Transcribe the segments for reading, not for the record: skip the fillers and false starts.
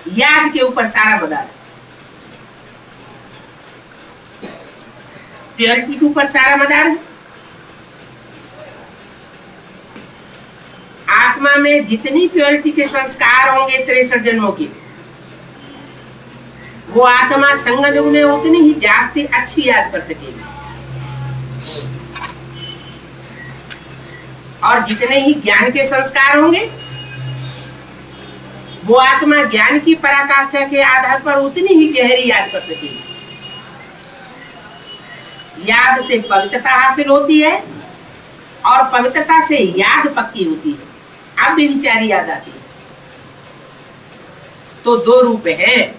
याद के ऊपर सारा मदार है, प्योरिटी के ऊपर सारा मदार है। आत्मा में जितनी प्योरिटी के संस्कार होंगे 63 जन्मों की, वो आत्मा संगम युग में उतनी ही जास्ती अच्छी याद कर सकेगी। और जितने ही ज्ञान के संस्कार होंगे, वो आत्मा ज्ञान की पराकाष्ठा के आधार पर उतनी ही गहरी याद कर सकेगी। याद से पवित्रता हासिल होती है और पवित्रता से याद पक्की होती है, अब भी विचारी याद आती है। तो दो रूप हैं,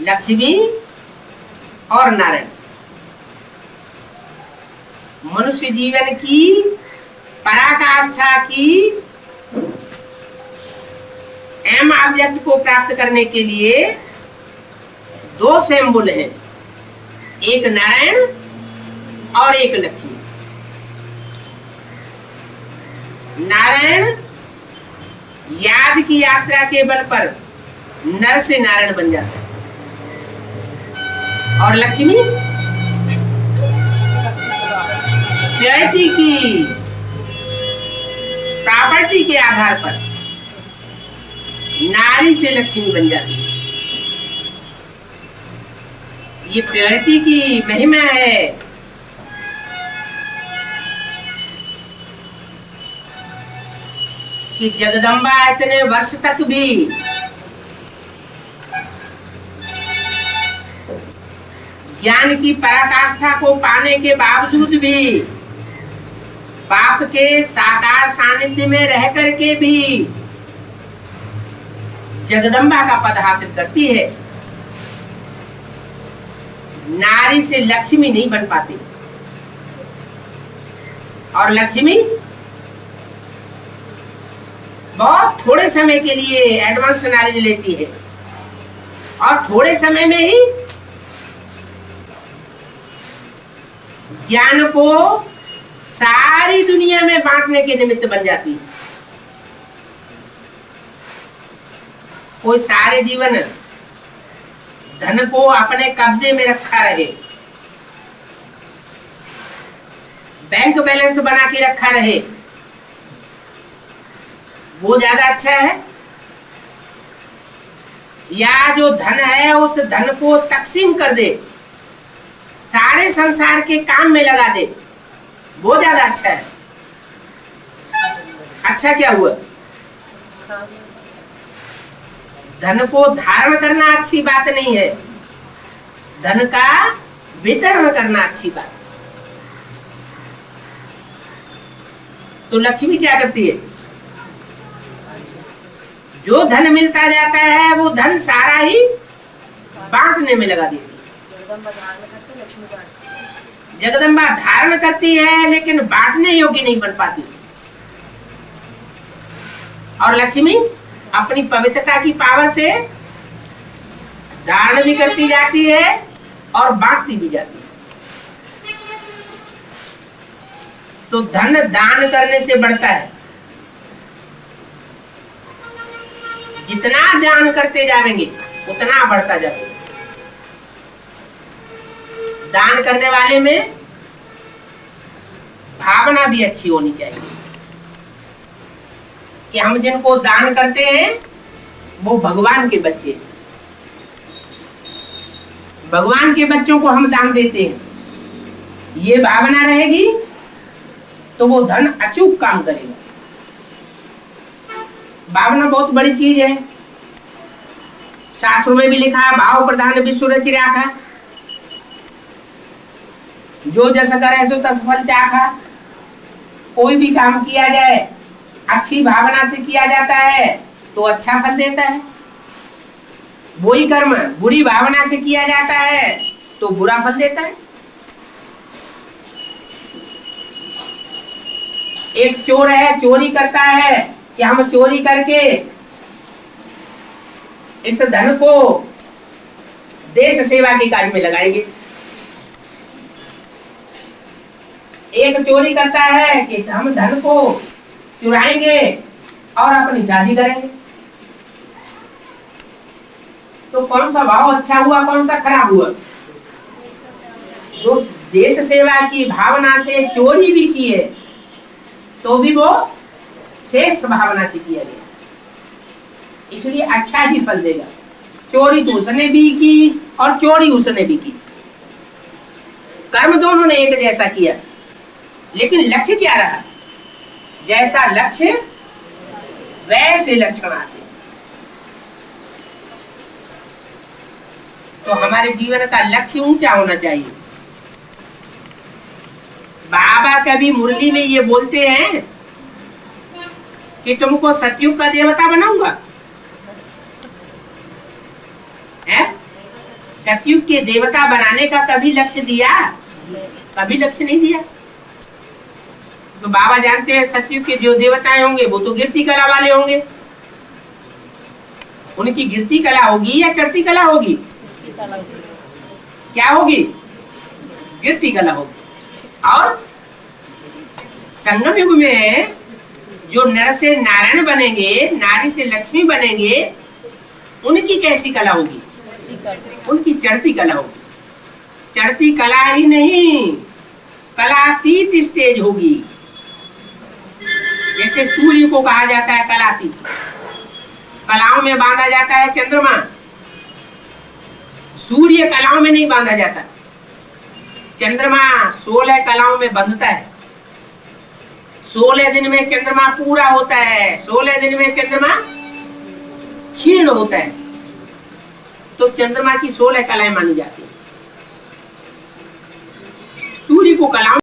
लक्ष्मी और नारायण। मनुष्य जीवन की पराकाष्ठा की एम ऑब्जेक्ट को प्राप्त करने के लिए दो सिंबल हैं, एक नारायण और एक लक्ष्मी। नारायण याद की यात्रा के बल पर नर से नारायण बन जाता है, और लक्ष्मी प्योरिटी की प्रॉपर्टी के आधार पर नारी से लक्ष्मी बन जाती है। ये प्योरिटी की महिमा है। कि जगदम्बा इतने वर्ष तक भी ज्ञान की पराकाष्ठा को पाने के बावजूद भी बाप के साकार सानिध्य में रह करके भी जगदम्बा का पद हासिल करती है। नारी से लक्ष्मी नहीं बन पाती, और लक्ष्मी बहुत थोड़े समय के लिए एडवांस नॉलेज लेती है और थोड़े समय में ही ज्ञान को सारी दुनिया में बांटने के निमित्त बन जाती है। कोई सारे जीवन धन को अपने कब्जे में रखा रहे, बैंक बैलेंस बना के रखा रहे, वो ज्यादा अच्छा है, या जो धन है उस धन को तकसीम कर दे, सारे संसार के काम में लगा दे, वो ज्यादा अच्छा है। अच्छा क्या हुआ? धन को धारण करना अच्छी बात नहीं है, धन का वितरण करना अच्छी बात। तो लक्ष्मी क्या करती है? जो धन मिलता जाता है वो धन सारा ही बांटने में लगा देती है। जगदम्बा धारण करती है लेकिन बांटने योग्य नहीं बन पाती, और लक्ष्मी अपनी पवित्रता की पावर से धारण भी करती जाती है और बांटती भी जाती है। तो धन दान करने से बढ़ता है। जितना दान करते जाएंगे उतना बढ़ता जाएगा। दान करने वाले में भावना भी अच्छी होनी चाहिए कि हम जिनको दान करते हैं वो भगवान के बच्चे हैं, भगवान के बच्चों को हम दान देते हैं। ये भावना रहेगी तो वो धन अचूक काम करेगा। भावना बहुत बड़ी चीज है। शास्त्रों में भी लिखा है, भाव प्रधान विश्व रचि राखा, जो जस करे सो तस फल चाखा। कोई भी काम किया जाए अच्छी भावना से किया जाता है तो अच्छा फल देता है, वही कर्म बुरी भावना से किया जाता है तो बुरा फल देता है। एक चोर है, चोरी करता है कि हम चोरी करके इस धन को देश सेवा के कार्य में लगाएंगे। एक चोरी करता है कि हम धन को चुराएंगे और अपनी शादी करेंगे। तो कौन सा भाव अच्छा हुआ, कौन सा खराब हुआ? जो देश सेवा की भावना से चोरी भी की है तो भी वो श्रेष्ठ भावना से किया गया, इसलिए अच्छा ही फल देगा। चोरी तो उसने भी की और चोरी उसने भी की, कर्म दोनों ने एक जैसा किया, लेकिन लक्ष्य क्या रहा? जैसा लक्ष्य वैसे लक्षण आते। तो हमारे जीवन का लक्ष्य ऊंचा होना चाहिए। बाबा कभी मुरली में ये बोलते हैं कि तुमको सतयुग का देवता बनाऊंगा, है? सतयुग के देवता बनाने का कभी लक्ष्य दिया? कभी लक्ष्य नहीं दिया। तो बाबा जानते हैं सतयुग के जो देवताएं होंगे वो तो गिरती कला वाले होंगे। उनकी गिरती कला होगी या चढ़ती कला होगी? क्या होगी? गिरती कला होगी। और संगम युग में जो नर से नारायण बनेंगे, नारी से लक्ष्मी बनेंगे, उनकी कैसी कला होगी? उनकी चढ़ती कला होगी। चढ़ती कला ही नहीं, कलातीत स्टेज होगी। जैसे सूर्य को कहा जाता है कलातीत, कलाओं में बांधा जाता है चंद्रमा, सूर्य कलाओं में नहीं बांधा जाता। चंद्रमा 16 कलाओं में बंधता है। 16 दिन में चंद्रमा पूरा होता है, 16 दिन में चंद्रमा क्षीण होता है। तो चंद्रमा की 16 कलाएं मानी जाती है। सूर्य को कलाओं